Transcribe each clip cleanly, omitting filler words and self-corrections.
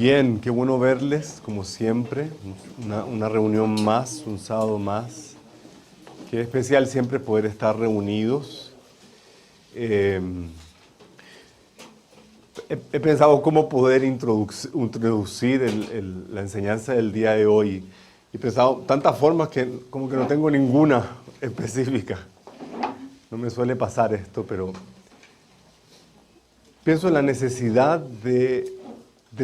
Bien, qué bueno verles, como siempre, una reunión más, un sábado más. Qué especial siempre poder estar reunidos. He pensado cómo poder introducir la enseñanza del día de hoy. He pensado tantas formas que como que no tengo ninguna específica. No me suele pasar esto, pero pienso en la necesidad de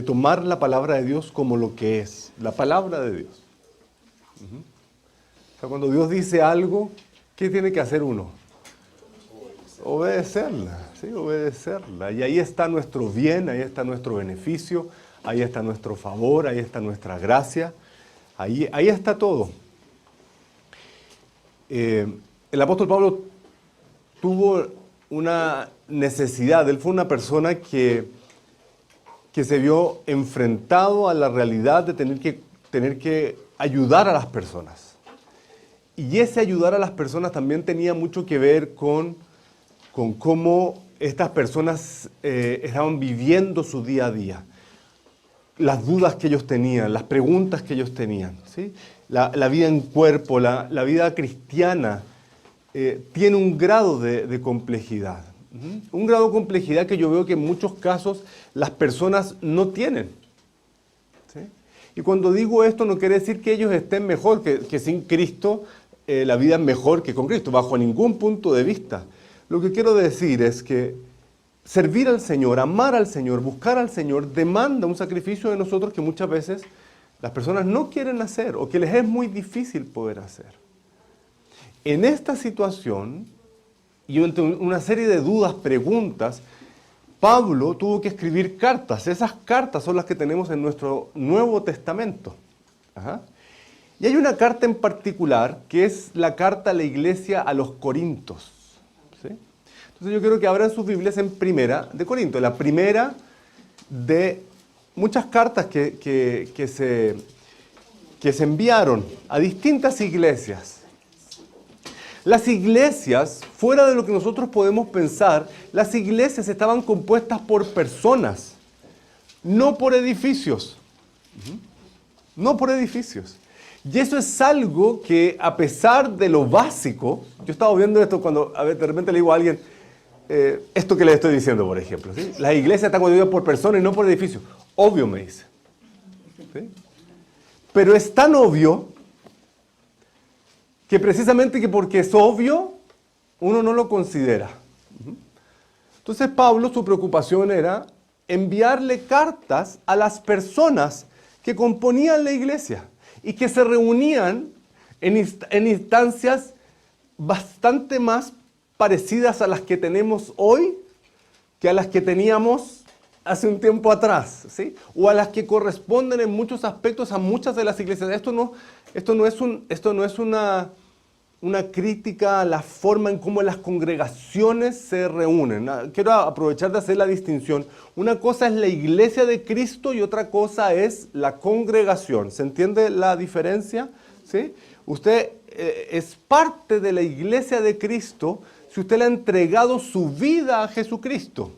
tomar la palabra de Dios como lo que es, la palabra de Dios. O sea, cuando Dios dice algo, ¿qué tiene que hacer uno? Obedecerla, ¿sí? Obedecerla. Y ahí está nuestro bien, ahí está nuestro beneficio, ahí está nuestro favor, ahí está nuestra gracia, ahí está todo. El apóstol Pablo tuvo una necesidad, él fue una persona que se vio enfrentado a la realidad de tener que ayudar a las personas. Y ese ayudar a las personas también tenía mucho que ver con cómo estas personas estaban viviendo su día a día. Las dudas que ellos tenían, las preguntas que ellos tenían, ¿sí? La vida en cuerpo, la vida cristiana tiene un grado de complejidad. Un grado de complejidad que yo veo que en muchos casos las personas no tienen. ¿Sí? Y cuando digo esto no quiere decir que ellos estén mejor, que sin Cristo la vida es mejor que con Cristo, bajo ningún punto de vista. Lo que quiero decir es que servir al Señor, amar al Señor, buscar al Señor, demanda un sacrificio de nosotros que muchas veces las personas no quieren hacer o que les es muy difícil poder hacer. En esta situación, y entre una serie de dudas, preguntas, Pablo tuvo que escribir cartas. Esas cartas son las que tenemos en nuestro Nuevo Testamento. Ajá. Y hay una carta en particular que es la carta a la iglesia a los Corintios. ¿Sí? Entonces yo quiero que abran sus Biblias en Primera de Corintios, la primera de muchas cartas que se enviaron a distintas iglesias. Las iglesias, fuera de lo que nosotros podemos pensar, las iglesias estaban compuestas por personas, no por edificios. No por edificios. Y eso es algo que, a pesar de lo básico, yo estaba viendo esto cuando de repente le digo a alguien, esto que le estoy diciendo, por ejemplo, ¿sí? Las iglesias están constituidas por personas y no por edificios. Obvio, me dice. ¿Sí? Pero es tan obvio que precisamente que porque es obvio, uno no lo considera. Entonces Pablo, su preocupación era enviarle cartas a las personas que componían la iglesia y que se reunían en instancias bastante más parecidas a las que tenemos hoy que a las que teníamos hace un tiempo atrás, ¿sí? O a las que corresponden en muchos aspectos a muchas de las iglesias. Esto no es una crítica a la forma en cómo las congregaciones se reúnen. Quiero aprovechar de hacer la distinción. Una cosa es la iglesia de Cristo y otra cosa es la congregación. ¿Se entiende la diferencia? ¿Sí? Usted es parte de la iglesia de Cristo si usted le ha entregado su vida a Jesucristo.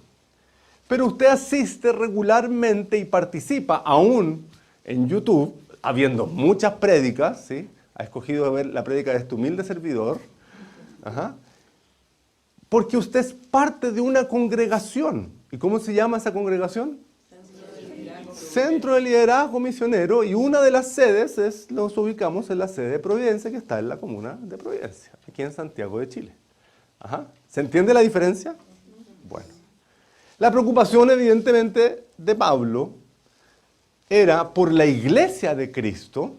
Pero usted asiste regularmente y participa, aún en YouTube, habiendo muchas prédicas, ¿sí? Ha escogido ver la prédica de este humilde servidor, porque usted es parte de una congregación. ¿Y cómo se llama esa congregación? Centro de Liderazgo Misionero, y una de las sedes nos ubicamos en la sede de Providencia, que está en la comuna de Providencia, aquí en Santiago de Chile. ¿Se entiende la diferencia? Bueno. La preocupación, evidentemente, de Pablo era por la iglesia de Cristo,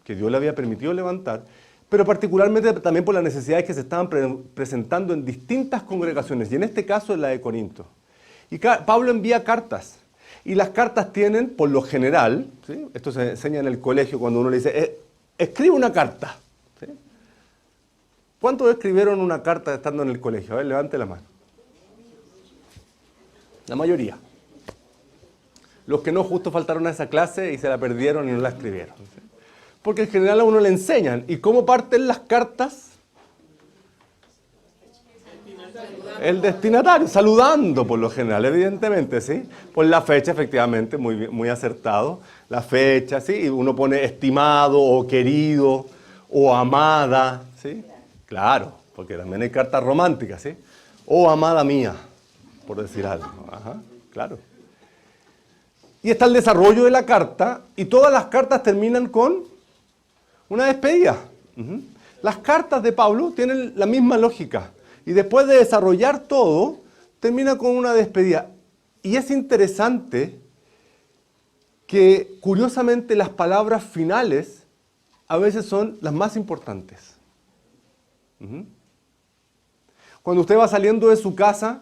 que Dios le había permitido levantar, pero particularmente también por las necesidades que se estaban presentando en distintas congregaciones, y en este caso en la de Corinto. Y Pablo envía cartas, y las cartas tienen, por lo general, ¿sí? Esto se enseña en el colegio cuando uno le dice, escribe una carta. ¿Sí? ¿Cuántos escribieron una carta estando en el colegio? A ver, levante la mano. La mayoría. Los que no justo faltaron a esa clase y se la perdieron y no la escribieron. ¿Sí? Porque en general a uno le enseñan. ¿Y cómo parten las cartas? el destinatario, saludando por lo general, evidentemente, ¿sí? Por la fecha, efectivamente, muy acertado. La fecha, ¿sí? Y uno pone estimado o querido o amada, ¿sí? Claro, porque también hay cartas románticas, ¿sí? O amada mía, por decir algo. Ajá, claro. Y está el desarrollo de la carta, y todas las cartas terminan con una despedida. Las cartas de Pablo tienen la misma lógica. Y después de desarrollar todo, termina con una despedida. Y es interesante que, curiosamente, las palabras finales a veces son las más importantes. Cuando usted va saliendo de su casa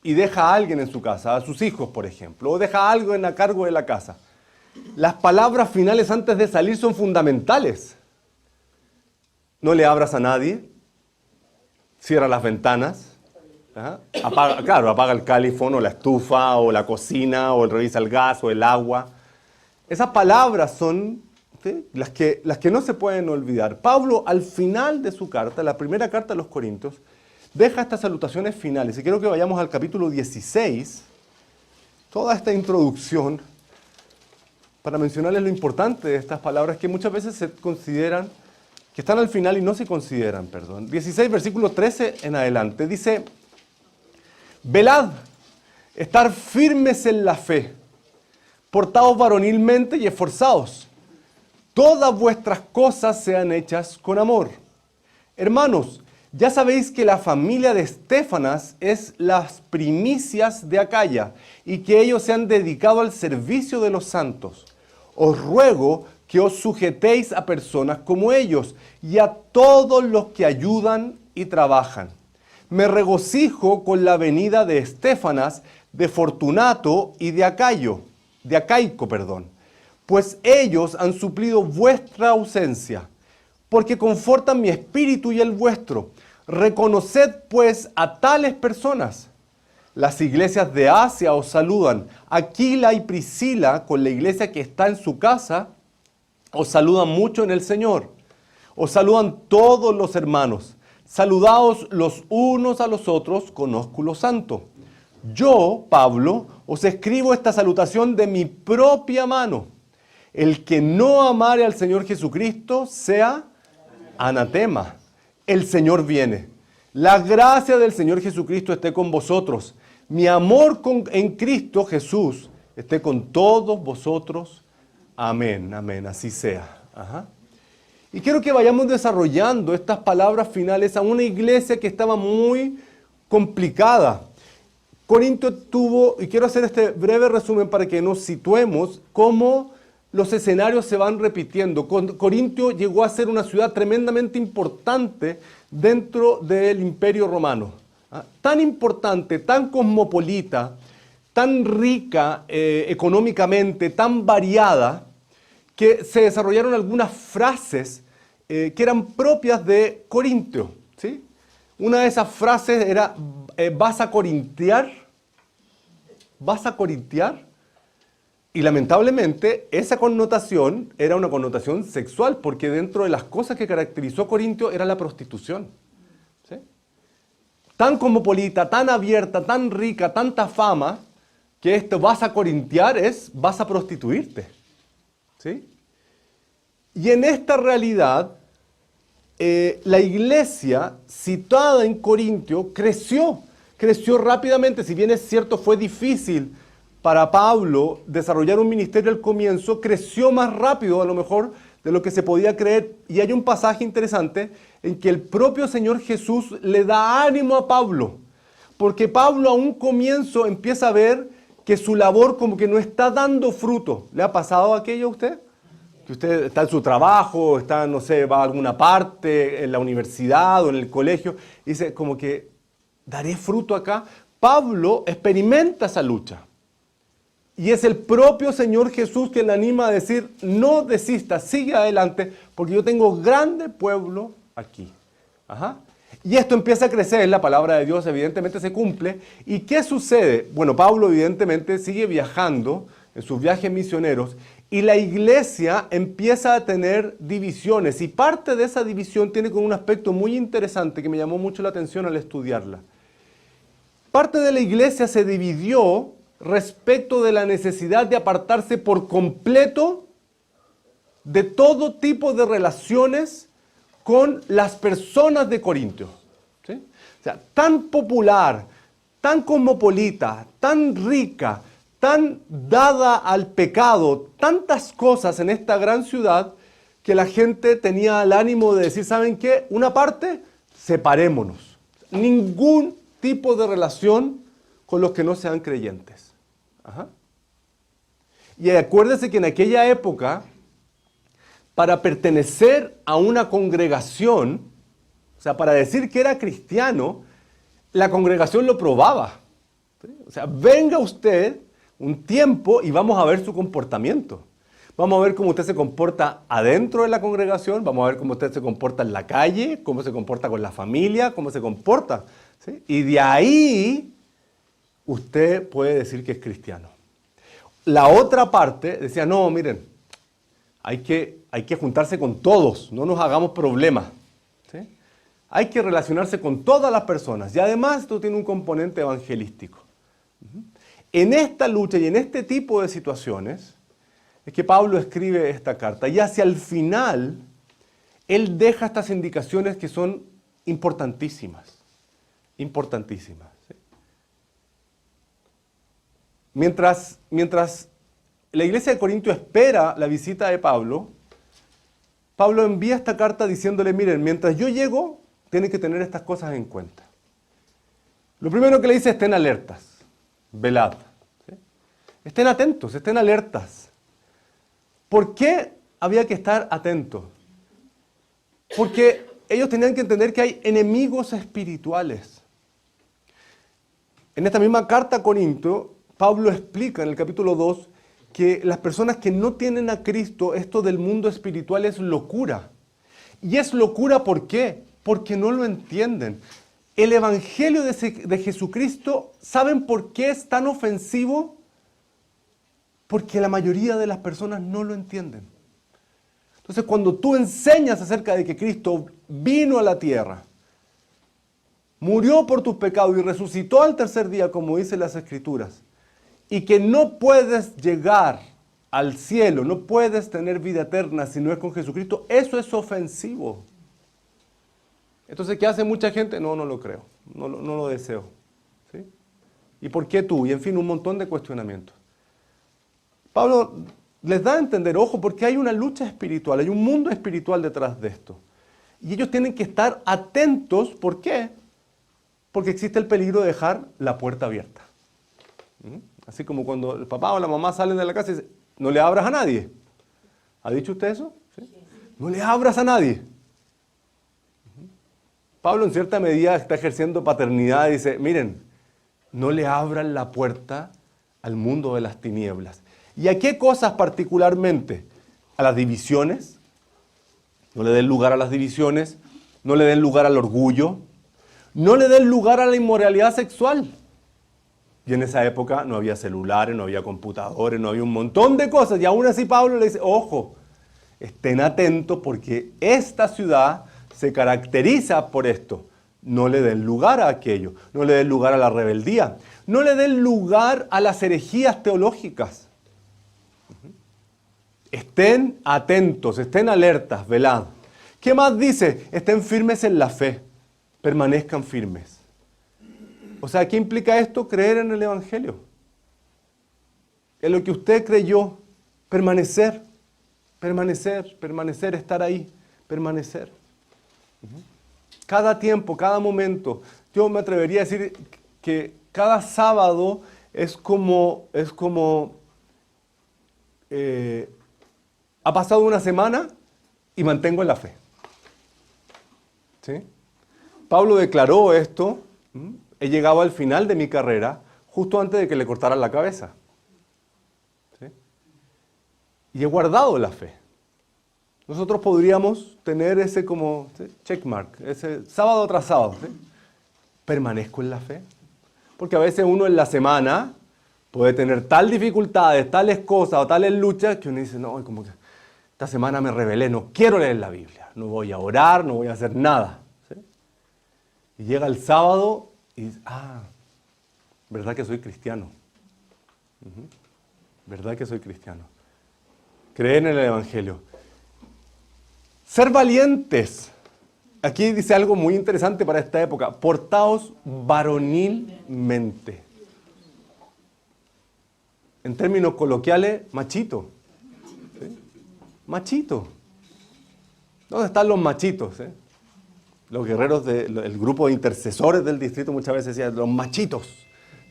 y deja a alguien en su casa, a sus hijos, por ejemplo, o deja algo a cargo de la casa, las palabras finales antes de salir son fundamentales. No le abras a nadie, cierra las ventanas, apaga el calefón o la estufa o la cocina o revisa el gas o el agua. Esas palabras son, ¿sí?, las que no se pueden olvidar. Pablo, al final de su carta, la primera carta a los Corintios, deja estas salutaciones finales. Y quiero que vayamos al capítulo 16, toda esta introducción, para mencionarles lo importante de estas palabras que muchas veces se consideran, que están al final y no se consideran, perdón. 16, versículo 13 en adelante, dice: velad, estar firmes en la fe, portaos varonilmente y esforzaos. Todas vuestras cosas sean hechas con amor. Hermanos, ya sabéis que la familia de Estéfanas es las primicias de Acaya y que ellos se han dedicado al servicio de los santos. Os ruego que os sujetéis a personas como ellos y a todos los que ayudan y trabajan. Me regocijo con la venida de Estéfanas, de Fortunato y de Acaico, pues ellos han suplido vuestra ausencia, porque confortan mi espíritu y el vuestro. Reconoced pues a tales personas. Las iglesias de Asia os saludan. Aquila y Priscila, con la iglesia que está en su casa, os saludan mucho en el Señor. Os saludan todos los hermanos. Saludaos los unos a los otros con ósculo santo. Yo, Pablo, os escribo esta salutación de mi propia mano. El que no amare al Señor Jesucristo sea anatema. El Señor viene. La gracia del Señor Jesucristo esté con vosotros. Mi amor en Cristo Jesús esté con todos vosotros. Amén, amén, así sea. Ajá. Y quiero que vayamos desarrollando estas palabras finales a una iglesia que estaba muy complicada. Corinto tuvo, y quiero hacer este breve resumen para que nos situemos, cómo los escenarios se van repitiendo. Corinto llegó a ser una ciudad tremendamente importante dentro del Imperio Romano. Tan importante, tan cosmopolita, tan rica económicamente, tan variada, que se desarrollaron algunas frases que eran propias de Corintio, ¿sí? Una de esas frases era, ¿vas a corintiar? ¿Vas a corintiar? Y lamentablemente esa connotación era una connotación sexual, porque dentro de las cosas que caracterizó Corintio era la prostitución, ¿sí? Tan cosmopolita, tan abierta, tan rica, tanta fama, que esto vas a corintiar es vas a prostituirte, ¿sí? Y en esta realidad, la iglesia situada en Corintio creció rápidamente. Si bien es cierto, fue difícil para Pablo desarrollar un ministerio al comienzo, creció más rápido a lo mejor de lo que se podía creer. Y hay un pasaje interesante en que el propio Señor Jesús le da ánimo a Pablo, porque Pablo a un comienzo empieza a ver que su labor como que no está dando fruto. ¿Le ha pasado aquello a usted? Que usted está en su trabajo, está, no sé, va a alguna parte, en la universidad o en el colegio, y dice como que, ¿daré fruto acá? Pablo experimenta esa lucha. Y es el propio Señor Jesús que le anima a decir, no desista, sigue adelante, porque yo tengo grande pueblo aquí. Ajá. Y esto empieza a crecer, la palabra de Dios evidentemente se cumple. ¿Y qué sucede? Bueno, Pablo evidentemente sigue viajando en sus viajes misioneros y la iglesia empieza a tener divisiones. Y parte de esa división tiene con un aspecto muy interesante que me llamó mucho la atención al estudiarla. parte de la iglesia se dividió respecto de la necesidad de apartarse por completo de todo tipo de relaciones con las personas de Corintio. ¿Sí? O sea, tan popular, tan cosmopolita, tan rica, tan dada al pecado, tantas cosas en esta gran ciudad, que la gente tenía el ánimo de decir, ¿saben qué? Una parte, separémonos. Ningún tipo de relación con los que no sean creyentes. Ajá. Y acuérdense que en aquella época, para pertenecer a una congregación, o sea, para decir que era cristiano, la congregación lo probaba. ¿Sí? O sea, venga usted un tiempo y vamos a ver su comportamiento. Vamos a ver cómo usted se comporta adentro de la congregación, vamos a ver cómo usted se comporta en la calle, cómo se comporta con la familia, cómo se comporta. ¿Sí? Y de ahí usted puede decir que es cristiano. La otra parte decía, no, miren, hay que juntarse con todos, no nos hagamos problemas. ¿Sí? Hay que relacionarse con todas las personas. Y además esto tiene un componente evangelístico. En esta lucha y en este tipo de situaciones es que Pablo escribe esta carta. Y hacia el final, él deja estas indicaciones que son importantísimas. Importantísimas. ¿Sí? Mientras la iglesia de Corinto espera la visita de Pablo, Pablo envía esta carta diciéndole, miren, mientras yo llego, tienen que tener estas cosas en cuenta. Lo primero que le dice, estén alertas, velad. ¿Sí? Estén atentos, estén alertas. ¿Por qué había que estar atentos? Porque ellos tenían que entender que hay enemigos espirituales. En esta misma carta a Corinto, Pablo explica en el capítulo 2 que las personas que no tienen a Cristo, esto del mundo espiritual es locura. Y es locura, ¿por qué? Porque no lo entienden. El Evangelio de Jesucristo, ¿saben por qué es tan ofensivo? Porque la mayoría de las personas no lo entienden. Entonces, cuando tú enseñas acerca de que Cristo vino a la tierra, murió por tus pecados y resucitó al tercer día, como dicen las Escrituras, y que no puedes llegar al cielo, no puedes tener vida eterna si no es con Jesucristo, eso es ofensivo. Entonces, ¿qué hace mucha gente? No lo creo, no lo deseo. ¿Sí? ¿Y por qué tú? Y en fin, un montón de cuestionamientos. Pablo les da a entender, ojo, porque hay una lucha espiritual, hay un mundo espiritual detrás de esto. Y ellos tienen que estar atentos, ¿por qué? Porque existe el peligro de dejar la puerta abierta. Así como cuando el papá o la mamá salen de la casa y dicen, no le abras a nadie. ¿Ha dicho usted eso? ¿Sí? No le abras a nadie. Pablo en cierta medida está ejerciendo paternidad y dice, miren, no le abran la puerta al mundo de las tinieblas. ¿Y a qué cosas particularmente? A las divisiones. No le den lugar a las divisiones. No le den lugar al orgullo. No le den lugar a la inmoralidad sexual. Y en esa época no había celulares, no había computadores, no había un montón de cosas. Y aún así Pablo le dice, ojo, estén atentos porque esta ciudad se caracteriza por esto. No le den lugar a aquello. No le den lugar a la rebeldía. No le den lugar a las herejías teológicas. Estén atentos, estén alertas, velad. ¿Qué más dice? Estén firmes en la fe, permanezcan firmes. O sea, ¿qué implica esto? Creer en el Evangelio. En lo que usted creyó, permanecer, estar ahí, permanecer. Cada tiempo, cada momento. Yo me atrevería a decir que cada sábado es como ha pasado una semana y mantengo en la fe. ¿Sí? Pablo declaró esto, he llegado al final de mi carrera, justo antes de que le cortaran la cabeza. ¿Sí? Y he guardado la fe. Nosotros podríamos tener ese como checkmark, ese sábado tras sábado. ¿Sí? Permanezco en la fe. Porque a veces uno en la semana puede tener tal dificultades, tales cosas o tales luchas que uno dice, no, como que esta semana me rebelé, no quiero leer la Biblia, no voy a orar, no voy a hacer nada. ¿Sí? Y llega el sábado y dice, ¿Verdad que soy cristiano? ¿Verdad que soy cristiano? Creer en el Evangelio. Ser valientes. Aquí dice algo muy interesante para esta época. Portaos varonilmente. En términos coloquiales, machito. ¿Sí? Machito. ¿Dónde están los machitos? Los guerreros el grupo de intercesores del distrito muchas veces decían, los machitos.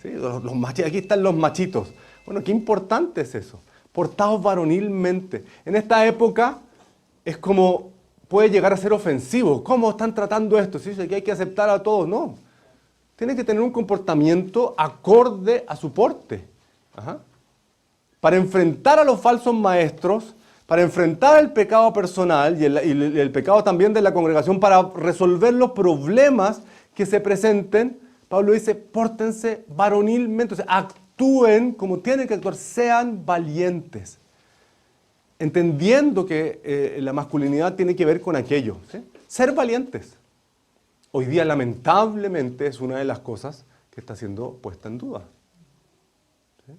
¿Sí? Los machitos. Aquí están los machitos. Bueno, qué importante es eso. Portaos varonilmente. En esta época es como, puede llegar a ser ofensivo. ¿Cómo están tratando esto? ¿Sí? Que hay que aceptar a todos. No. Tiene que tener un comportamiento acorde a su porte. Ajá. Para enfrentar a los falsos maestros, para enfrentar el pecado personal y el pecado también de la congregación, para resolver los problemas que se presenten, Pablo dice, pórtense varonilmente, o sea, actúen como tienen que actuar, sean valientes. Entendiendo que la masculinidad tiene que ver con aquello, ¿sí? Ser valientes. Hoy día, lamentablemente, es una de las cosas que está siendo puesta en duda. ¿Sí?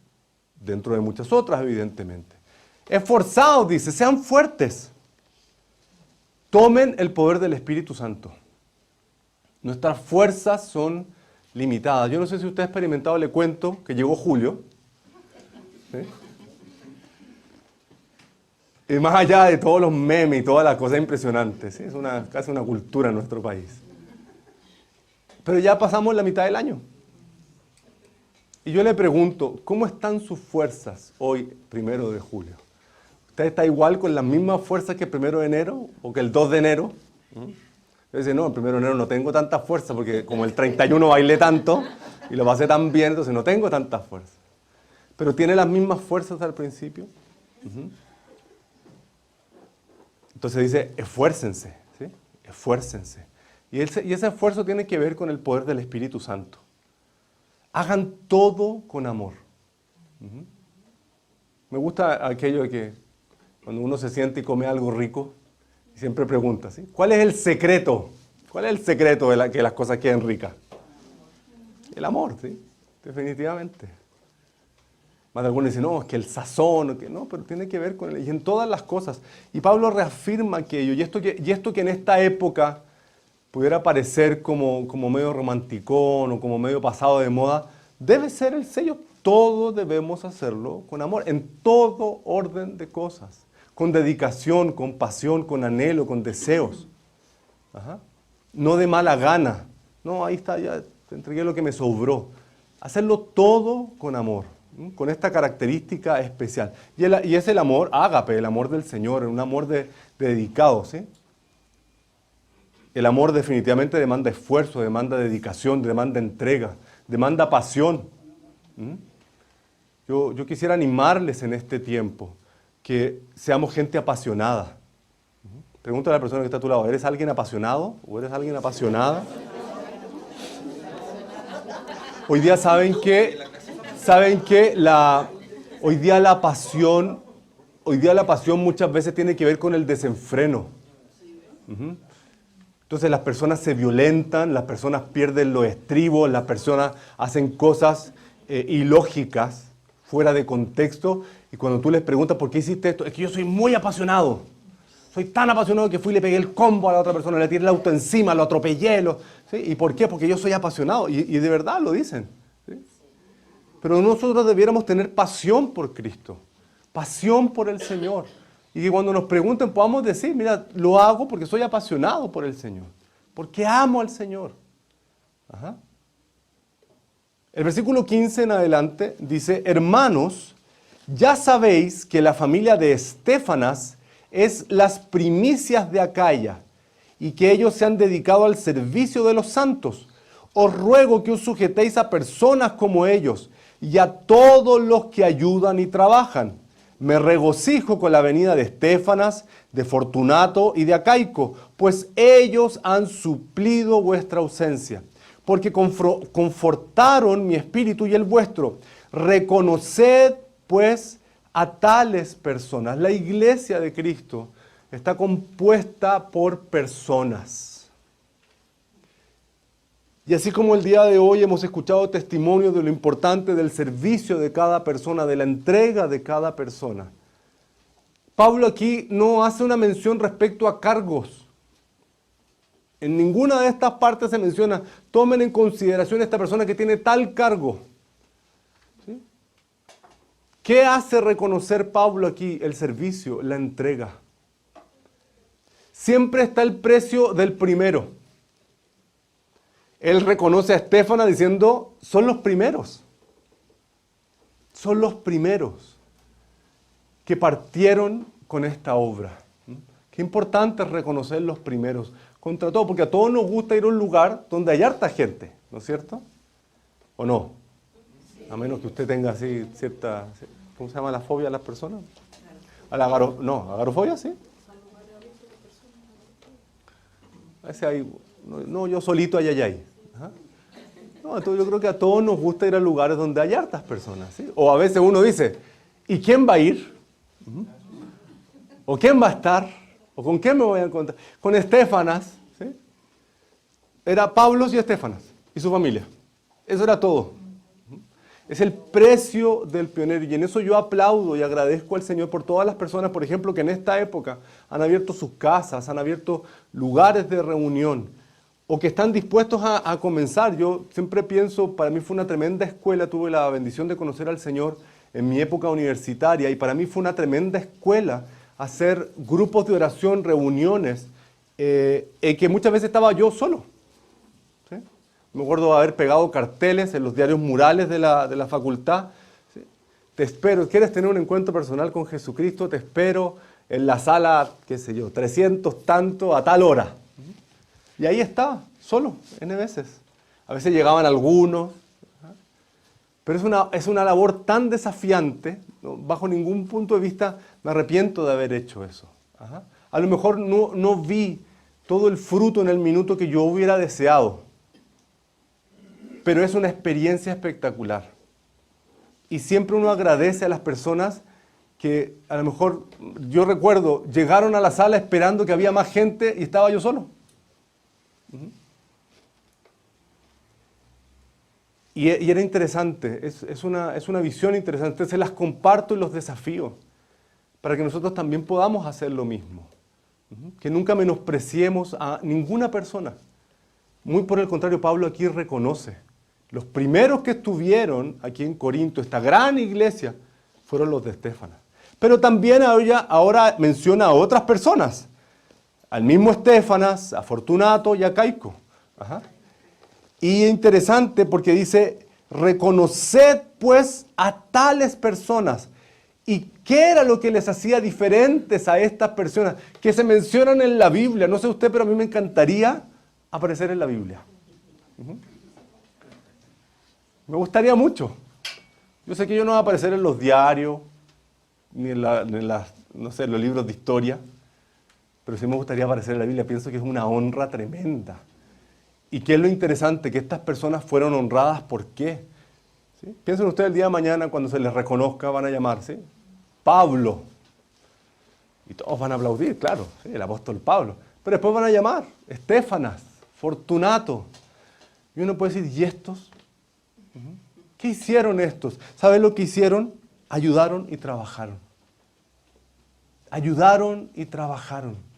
Dentro de muchas otras, evidentemente. Esforzados, dice, sean fuertes. Tomen el poder del Espíritu Santo. Nuestras fuerzas son limitadas. Yo no sé si usted ha experimentado, le cuento, que llegó julio. ¿Sí? Y más allá de todos los memes y todas las cosas impresionantes, ¿sí? Es casi una cultura en nuestro país. Pero ya pasamos la mitad del año. Y yo le pregunto, ¿cómo están sus fuerzas hoy, 1 de julio? ¿Usted está igual con las mismas fuerzas que el 1 de enero o que el 2 de enero? Yo dice, no, el 1 de enero no tengo tanta fuerza porque como el 31 bailé tanto y lo pasé tan bien, entonces no tengo tanta fuerza. Pero ¿tiene las mismas fuerzas al principio? Entonces dice, esfuércense, ¿sí? Esfuércense. Y ese esfuerzo tiene que ver con el poder del Espíritu Santo. Hagan todo con amor. Me gusta aquello de que cuando uno se siente y come algo rico, siempre pregunta, ¿sí? ¿Cuál es el secreto? ¿Cuál es el secreto de que las cosas queden ricas? El amor, ¿sí? Definitivamente. Más de algunos dicen, no, es que el sazón, que no, pero tiene que ver con él, y en todas las cosas. Y Pablo reafirma aquello, y esto que en esta época pudiera parecer como medio romanticón o como medio pasado de moda, debe ser el sello. Todo debemos hacerlo con amor, en todo orden de cosas, con dedicación, con pasión, con anhelo, con deseos. Ajá. No de mala gana. No, ahí está, ya te entregué lo que me sobró. Hacerlo todo con amor, con esta característica especial. Y es el amor ágape, el amor del Señor, un amor dedicado, ¿sí? El amor definitivamente demanda esfuerzo, demanda dedicación, demanda entrega, demanda pasión. Yo quisiera animarles en este tiempo que seamos gente apasionada. Pregúntale a la persona que está a tu lado, ¿eres alguien apasionado o eres alguien apasionada? Hoy día saben que hoy día la pasión muchas veces tiene que ver con el desenfreno. Entonces las personas se violentan, las personas pierden los estribos, las personas hacen cosas ilógicas, fuera de contexto, y cuando tú les preguntas por qué hiciste esto, es que yo soy muy apasionado. Soy tan apasionado que fui y le pegué el combo a la otra persona, le tiré el auto encima, lo atropellé. ¿Sí? ¿Y por qué? Porque yo soy apasionado, y de verdad lo dicen. ¿Sí? Pero nosotros debiéramos tener pasión por Cristo, pasión por el Señor. Y que cuando nos pregunten podamos decir, mira, lo hago porque soy apasionado por el Señor, porque amo al Señor. Ajá. El versículo 15 en adelante dice, hermanos, ya sabéis que la familia de Estéfanas es las primicias de Acaya y que ellos se han dedicado al servicio de los santos. Os ruego que os sujetéis a personas como ellos y a todos los que ayudan y trabajan. Me regocijo con la venida de Estéfanas, de Fortunato y de Acaico, pues ellos han suplido vuestra ausencia, porque confortaron mi espíritu y el vuestro. Reconoced, pues, a tales personas. La iglesia de Cristo está compuesta por personas. Y así como el día de hoy hemos escuchado testimonio de lo importante del servicio de cada persona, de la entrega de cada persona, Pablo aquí no hace una mención respecto a cargos. En ninguna de estas partes se menciona, tomen en consideración a esta persona que tiene tal cargo. ¿Sí? ¿Qué hace reconocer Pablo aquí? El servicio, la entrega. Siempre está el precio del primero. Él reconoce a Estéfana diciendo, son los primeros. Son los primeros que partieron con esta obra. Qué importante es reconocer los primeros. Contra todo, porque a todos nos gusta ir a un lugar donde hay harta gente, ¿no es cierto? ¿O no? A menos que usted tenga así cierta, ¿cómo se llama la fobia a las personas? Agorafobia, sí. A veces hay, no, yo solito ay. Ajá. No, entonces yo creo que a todos nos gusta ir a lugares donde hay hartas personas, ¿sí? O a veces uno dice, ¿y quién va a ir? ¿O quién va a estar? ¿O con quién me voy a encontrar? Con Estéfanas, ¿sí? Era Pablo y Estéfanas y su familia. Eso era todo. Es el precio del pionero. Y en eso yo aplaudo y agradezco al Señor por todas las personas, por ejemplo, que en esta época han abierto sus casas, han abierto lugares de reunión, o que están dispuestos a comenzar. Yo siempre pienso, para mí fue una tremenda escuela, tuve la bendición de conocer al Señor en mi época universitaria, y para mí fue una tremenda escuela hacer grupos de oración, reuniones, que muchas veces estaba yo solo. ¿Sí? Me acuerdo de haber pegado carteles en los diarios murales de la facultad. ¿Sí? Te espero, ¿quieres tener un encuentro personal con Jesucristo? Te espero en la sala, qué sé yo, 300 tanto a tal hora. Y ahí estaba, solo, N veces. A veces llegaban algunos. Pero es una labor tan desafiante, ¿no? Bajo ningún punto de vista me arrepiento de haber hecho eso. Ajá. A lo mejor no vi todo el fruto en el minuto que yo hubiera deseado, pero es una experiencia espectacular. Y siempre uno agradece a las personas que a lo mejor, yo recuerdo, llegaron a la sala esperando que había más gente y estaba yo solo. Y era interesante, es una visión interesante. Se las comparto y los desafío para que nosotros también podamos hacer lo mismo. Que nunca menospreciemos a ninguna persona. Muy por el contrario, Pablo aquí reconoce. Los primeros que estuvieron aquí en Corinto, esta gran iglesia, fueron los de Estéfanas. Pero también ahora menciona a otras personas. Al mismo Estéfanas, a Fortunato y a Caico. Ajá. Y es interesante porque dice, reconoced pues a tales personas. ¿Y qué era lo que les hacía diferentes a estas personas? Que se mencionan en la Biblia. No sé usted, pero a mí me encantaría aparecer en la Biblia. Me gustaría mucho. Yo sé que yo no voy a aparecer en los diarios, ni en no sé, en los libros de historia, pero sí me gustaría aparecer en la Biblia. Pienso que es una honra tremenda. ¿Y qué es lo interesante? Que estas personas fueron honradas, ¿por qué? ¿Sí? Piensen ustedes el día de mañana, cuando se les reconozca, van a llamarse Pablo. Y todos van a aplaudir, claro, ¿sí? El apóstol Pablo. Pero después van a llamar Estéfanas, Fortunato. Y uno puede decir, ¿y estos? ¿Qué hicieron estos? ¿Saben lo que hicieron? Ayudaron y trabajaron. Ayudaron y trabajaron.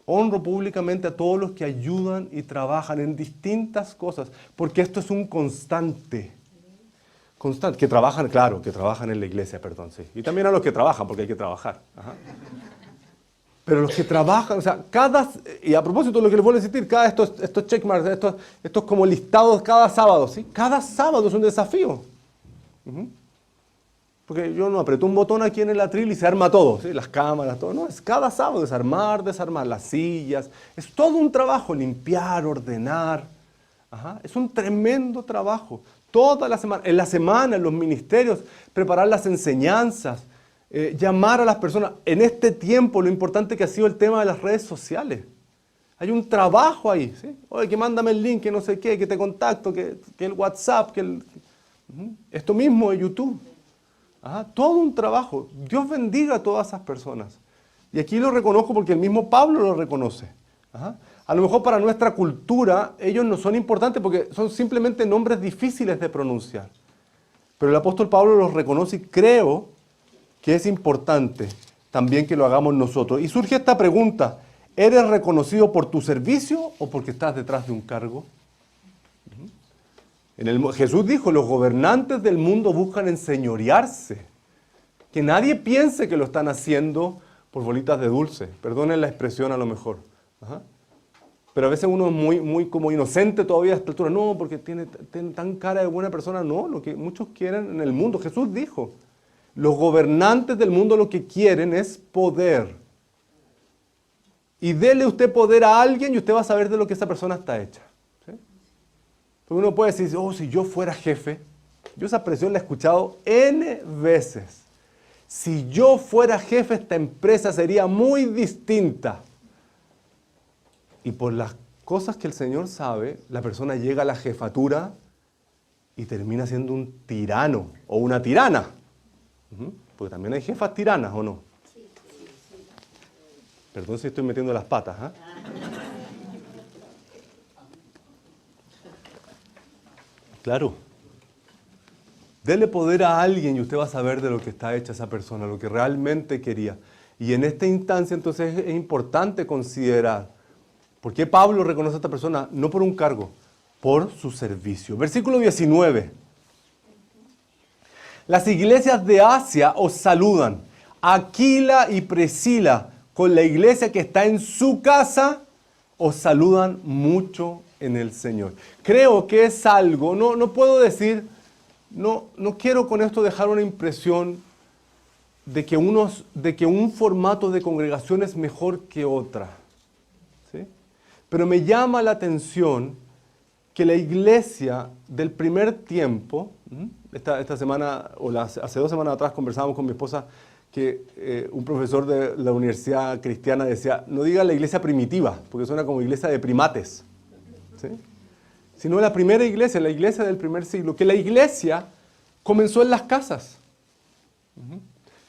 Honro públicamente a todos los que ayudan y trabajan en distintas cosas, porque esto es un constante. Que trabajan, claro, que trabajan en la iglesia, perdón, sí. Y también a los que trabajan, porque hay que trabajar. Ajá. Pero los que trabajan, o sea, y a propósito de lo que les vuelvo a insistir, estos checkmarks, estos como listados cada sábado, ¿sí? Cada sábado es un desafío. Porque yo no aprieto un botón aquí en el atril y se arma todo, ¿sí? Las cámaras, todo. No, es cada sábado desarmar las sillas. Es todo un trabajo, limpiar, ordenar. Ajá. Es un tremendo trabajo. Toda la semana, en los ministerios, preparar las enseñanzas, llamar a las personas. En este tiempo, lo importante que ha sido el tema de las redes sociales. Hay un trabajo ahí, ¿sí? Oye, que mándame el link, que no sé qué, que te contacto, que el WhatsApp, esto mismo de YouTube. Ajá, todo un trabajo. Dios bendiga a todas esas personas. Y aquí lo reconozco porque el mismo Pablo lo reconoce. Ajá. A lo mejor para nuestra cultura ellos no son importantes porque son simplemente nombres difíciles de pronunciar. Pero el apóstol Pablo los reconoce y creo que es importante también que lo hagamos nosotros. Y surge esta pregunta: ¿eres reconocido por tu servicio o porque estás detrás de un cargo? Jesús dijo, los gobernantes del mundo buscan enseñorearse. Que nadie piense que lo están haciendo por bolitas de dulce. Perdonen la expresión a lo mejor. Ajá. Pero a veces uno es muy como inocente todavía a esta altura. No, porque tiene tan cara de buena persona. No, lo que muchos quieren en el mundo. Jesús dijo, los gobernantes del mundo lo que quieren es poder. Y dele usted poder a alguien y usted va a saber de lo que esa persona está hecha. ¿Sí? Porque uno puede decir, oh, si yo fuera jefe. Yo esa expresión la he escuchado N veces. Si yo fuera jefe, esta empresa sería muy distinta. Y por las cosas que el Señor sabe, la persona llega a la jefatura y termina siendo un tirano o una tirana. Porque también hay jefas tiranas, ¿o no? Sí. Perdón si estoy metiendo las patas, ¿eh? Claro. Dele poder a alguien y usted va a saber de lo que está hecha esa persona, lo que realmente quería. Y en esta instancia entonces es importante considerar por qué Pablo reconoce a esta persona, no por un cargo, por su servicio. Versículo 19. Las iglesias de Asia os saludan. Aquila y Priscila, con la iglesia que está en su casa, os saludan mucho en el Señor. Creo que es algo, no puedo decir, no quiero con esto dejar una impresión de que un formato de congregación es mejor que otra. ¿Sí? Pero me llama la atención que la iglesia del primer tiempo, esta semana, hace 2 semanas atrás conversábamos con mi esposa que un profesor de la Universidad Cristiana decía, no diga la iglesia primitiva, porque suena como iglesia de primates, ¿sí? Sino la primera iglesia, la iglesia del primer siglo, que la iglesia comenzó en las casas.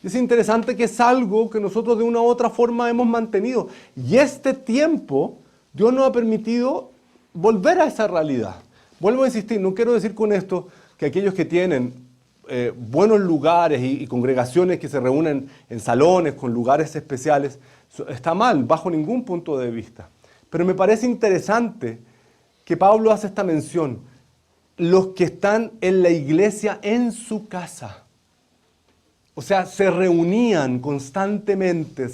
Es interesante que es algo que nosotros de una u otra forma hemos mantenido. Y este tiempo, Dios nos ha permitido volver a esa realidad. Vuelvo a insistir, no quiero decir con esto que aquellos que tienen buenos lugares y congregaciones que se reúnen en salones con lugares especiales, está mal, bajo ningún punto de vista. Pero me parece interesante que Pablo hace esta mención, los que están en la iglesia en su casa. O sea, se reunían constantemente.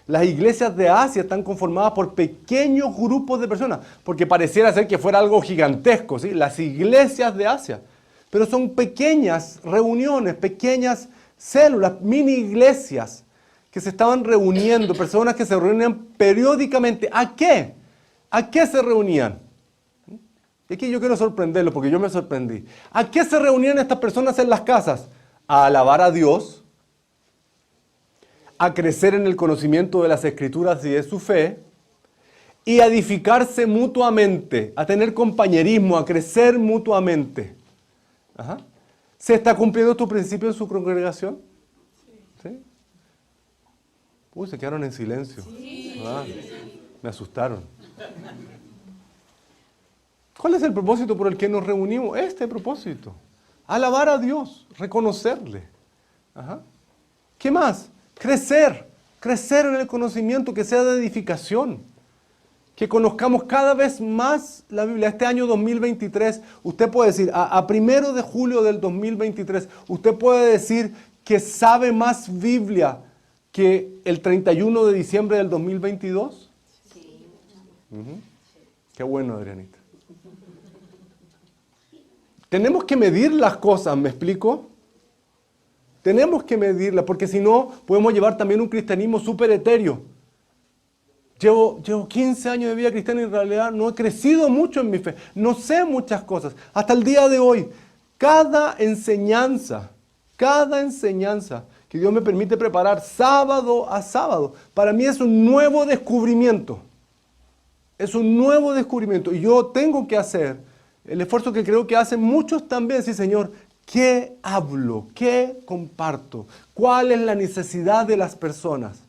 Las iglesias de Asia están conformadas por pequeños grupos de personas, porque pareciera ser que fuera algo gigantesco, ¿sí? Las iglesias de Asia. Pero son pequeñas reuniones, pequeñas células, mini iglesias que se estaban reuniendo, personas que se reunían periódicamente. ¿A qué? ¿A qué se reunían? Y aquí yo quiero sorprenderlo porque yo me sorprendí. ¿A qué se reunían estas personas en las casas? A alabar a Dios, a crecer en el conocimiento de las Escrituras y de su fe, y a edificarse mutuamente, a tener compañerismo, a crecer mutuamente. Ajá. ¿Se está cumpliendo tu principio en su congregación? ¿Sí? Uy, se quedaron en silencio. Sí. Ah, me asustaron. ¿Cuál es el propósito por el que nos reunimos? Este propósito. Alabar a Dios, reconocerle. Ajá. ¿Qué más? Crecer en el conocimiento, que sea de edificación. Que conozcamos cada vez más la Biblia. Este año 2023, usted puede decir, a 1 de julio del 2023, usted puede decir que sabe más Biblia que el 31 de diciembre del 2022. Sí. Qué bueno, Adrianita. Tenemos que medir las cosas, ¿me explico? Tenemos que medirlas, porque si no, podemos llevar también un cristianismo súper etéreo. Llevo 15 años de vida cristiana y en realidad no he crecido mucho en mi fe. No sé muchas cosas. Hasta el día de hoy, cada enseñanza que Dios me permite preparar sábado a sábado, para mí es un nuevo descubrimiento. Es un nuevo descubrimiento. Y yo tengo que hacer el esfuerzo que creo que hacen muchos también. Sí, Señor, ¿qué hablo? ¿Qué comparto? ¿Cuál es la necesidad de las personas?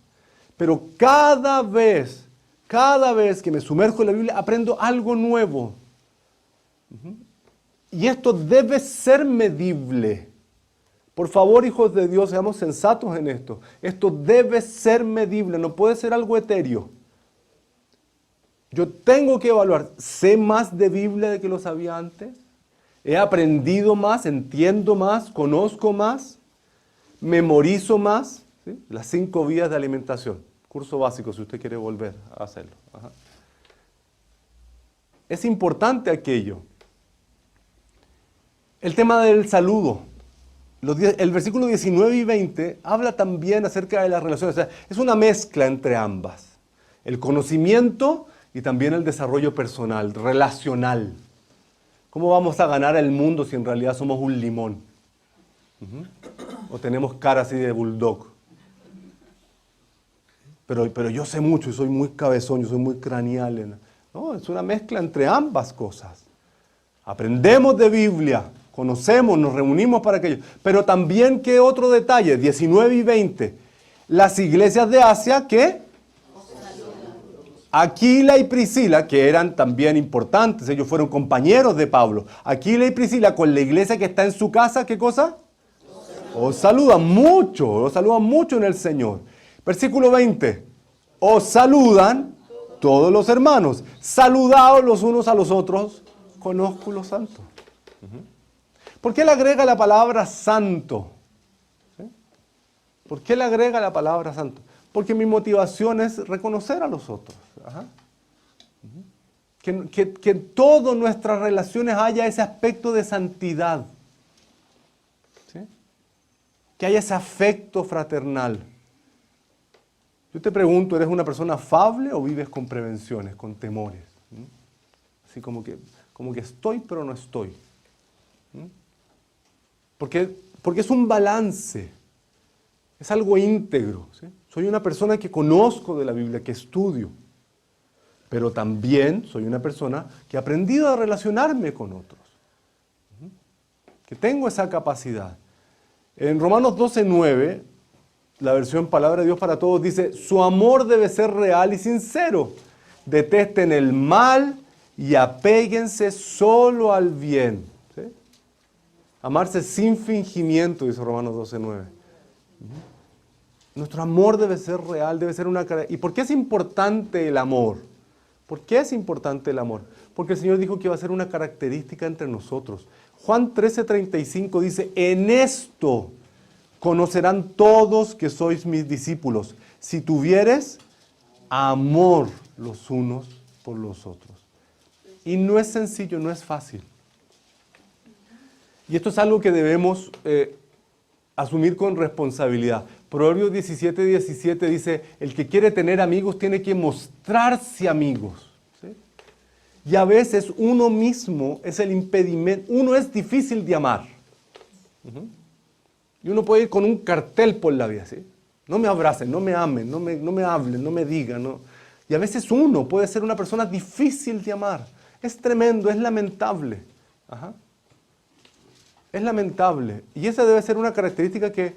Pero cada vez Cada vez que me sumerjo en la Biblia aprendo algo nuevo. Y esto debe ser medible. Por favor, hijos de Dios, seamos sensatos en esto. Esto debe ser medible, no puede ser algo etéreo. Yo tengo que evaluar, ¿sé más de Biblia de que lo sabía antes? ¿He aprendido más, entiendo más, conozco más, memorizo más? ¿Sí? Las 5 vías de alimentación. Curso básico, si usted quiere volver a hacerlo. Ajá. Es importante aquello. El tema del saludo. El versículo 19 y 20 habla también acerca de las relaciones. O sea, es una mezcla entre ambas. El conocimiento y también el desarrollo personal, relacional. ¿Cómo vamos a ganar el mundo si en realidad somos un limón? O tenemos cara así de bulldog. Pero yo sé mucho y soy muy cabezón, yo soy muy craneal. No, es una mezcla entre ambas cosas. Aprendemos de Biblia, conocemos, nos reunimos para aquello. Pero también, ¿qué otro detalle? 19 y 20. Las iglesias de Asia, ¿qué? Aquila y Priscila, que eran también importantes, ellos fueron compañeros de Pablo. Aquila y Priscila con la iglesia que está en su casa, ¿qué cosa? Os saludan mucho en el Señor. Versículo 20. Os saludan todos los hermanos. Saludaos los unos a los otros con ósculo santo. ¿Por qué le agrega la palabra santo? ¿Sí? ¿Por qué le agrega la palabra santo? Porque mi motivación es reconocer a los otros. Ajá. Que en todas nuestras relaciones haya ese aspecto de santidad. ¿Sí? Que haya ese afecto fraternal. Yo te pregunto, ¿eres una persona afable o vives con prevenciones, con temores? Así como que estoy, pero no estoy. Porque es un balance. Es algo íntegro. ¿Sí? Soy una persona que conozco de la Biblia, que estudio. Pero también soy una persona que ha aprendido a relacionarme con otros. Que tengo esa capacidad. En Romanos 12:9, la versión Palabra de Dios para Todos dice, su amor debe ser real y sincero. Detesten el mal y apéguense solo al bien. ¿Sí? Amarse sin fingimiento, dice Romanos 12:9. Nuestro amor debe ser real, debe ser una... ¿Y por qué es importante el amor? ¿Por qué es importante el amor? Porque el Señor dijo que iba a ser una característica entre nosotros. Juan 13:35 dice, en esto conocerán todos que sois mis discípulos, si tuvieres amor los unos por los otros. Y no es sencillo, no es fácil. Y esto es algo que debemos asumir con responsabilidad. Proverbios 17:17 dice, el que quiere tener amigos tiene que mostrarse amigos. ¿Sí? Y a veces uno mismo es el impedimento, uno es difícil de amar. Y uno puede ir con un cartel por la vida, ¿sí? No me abracen, no me amen, no me hablen, no me digan. No. Y a veces uno puede ser una persona difícil de amar. Es tremendo, es lamentable. Ajá. Es lamentable. Y esa debe ser una característica que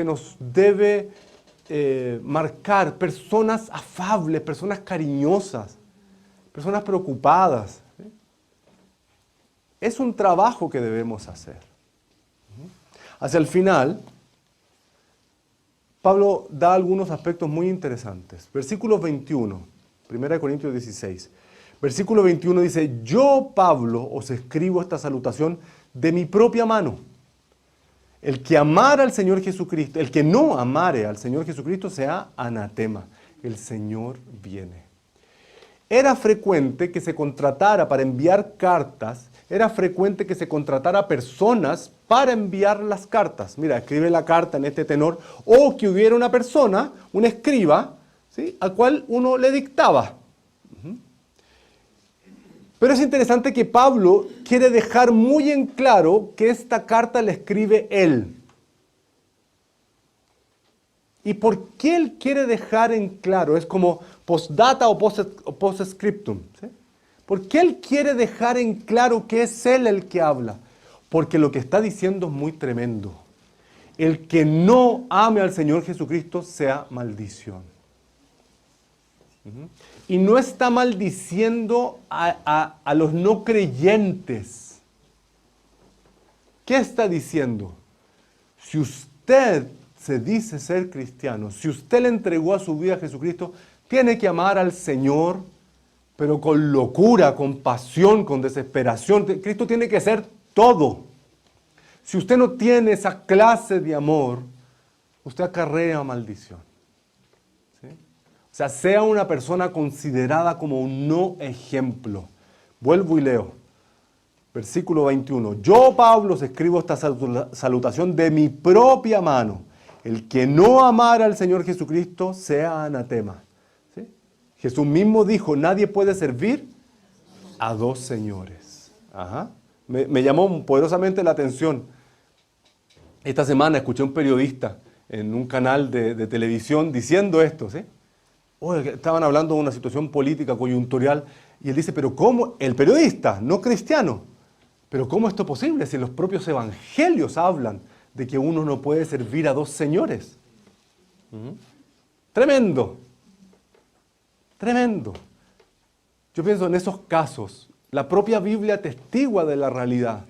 nos debe marcar. Personas afables, personas cariñosas, personas preocupadas. ¿Sí? Es un trabajo que debemos hacer. Hacia el final, Pablo da algunos aspectos muy interesantes. Versículo 21, 1 Corintios 16. Versículo 21 dice, yo, Pablo, os escribo esta salutación de mi propia mano. El que amara al Señor Jesucristo, el que no amare al Señor Jesucristo sea anatema. El Señor viene. Era frecuente que se contratara para enviar cartas, era frecuente que se contratara personas para enviar las cartas. Mira, escribe la carta en este tenor, o que hubiera una persona, un escriba, ¿sí?, al cual uno le dictaba. Pero es interesante que Pablo quiere dejar muy en claro que esta carta la escribe él. ¿Y por qué él quiere dejar en claro? Es como postdata o postscriptum. ¿Sí? ¿Por qué él quiere dejar en claro que es él el que habla? Porque lo que está diciendo es muy tremendo. El que no ame al Señor Jesucristo sea maldición. Y no está maldiciendo a los no creyentes. ¿Qué está diciendo? Si usted se dice ser cristiano, si usted le entregó a su vida a Jesucristo, tiene que amar al Señor, pero con locura, con pasión, con desesperación. Cristo tiene que ser todo. Si usted no tiene esa clase de amor, usted acarrea maldición. ¿Sí? O sea, sea una persona considerada como un no ejemplo. Vuelvo y leo. Versículo 21. Yo, Pablo, os escribo esta salutación de mi propia mano. El que no amara al Señor Jesucristo sea anatema. ¿Sí? Jesús mismo dijo, nadie puede servir a dos señores. Ajá. Me llamó poderosamente la atención. Esta semana escuché a un periodista en un canal de televisión diciendo esto, ¿sí? Estaban hablando de una situación política coyuntural y él dice, pero ¿cómo? El periodista, no cristiano, pero ¿cómo esto es posible si los propios evangelios hablan de que uno no puede servir a dos señores? Tremendo, tremendo. Yo pienso en esos casos, la propia Biblia atestigua de la realidad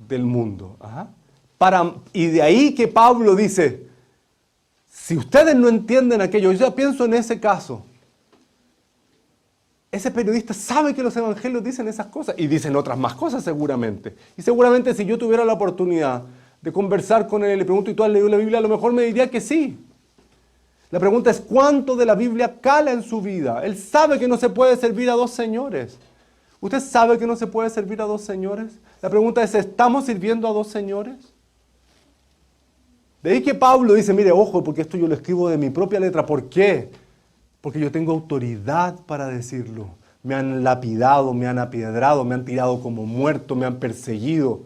del mundo. Ajá. Y de ahí que Pablo dice, si ustedes no entienden aquello, yo ya pienso en ese caso. Ese periodista sabe que los evangelios dicen esas cosas y dicen otras más cosas seguramente. Y seguramente si yo tuviera la oportunidad de conversar con él y le pregunto, ¿y tú has leído la Biblia? A lo mejor me diría que sí. La pregunta es, ¿cuánto de la Biblia cala en su vida? Él sabe que no se puede servir a dos señores. ¿Usted sabe que no se puede servir a dos señores? La pregunta es, ¿estamos sirviendo a dos señores? De ahí que Pablo dice, mire, ojo, porque esto yo lo escribo de mi propia letra. ¿Por qué? Porque yo tengo autoridad para decirlo. Me han lapidado, me han apiedrado, me han tirado como muerto, me han perseguido.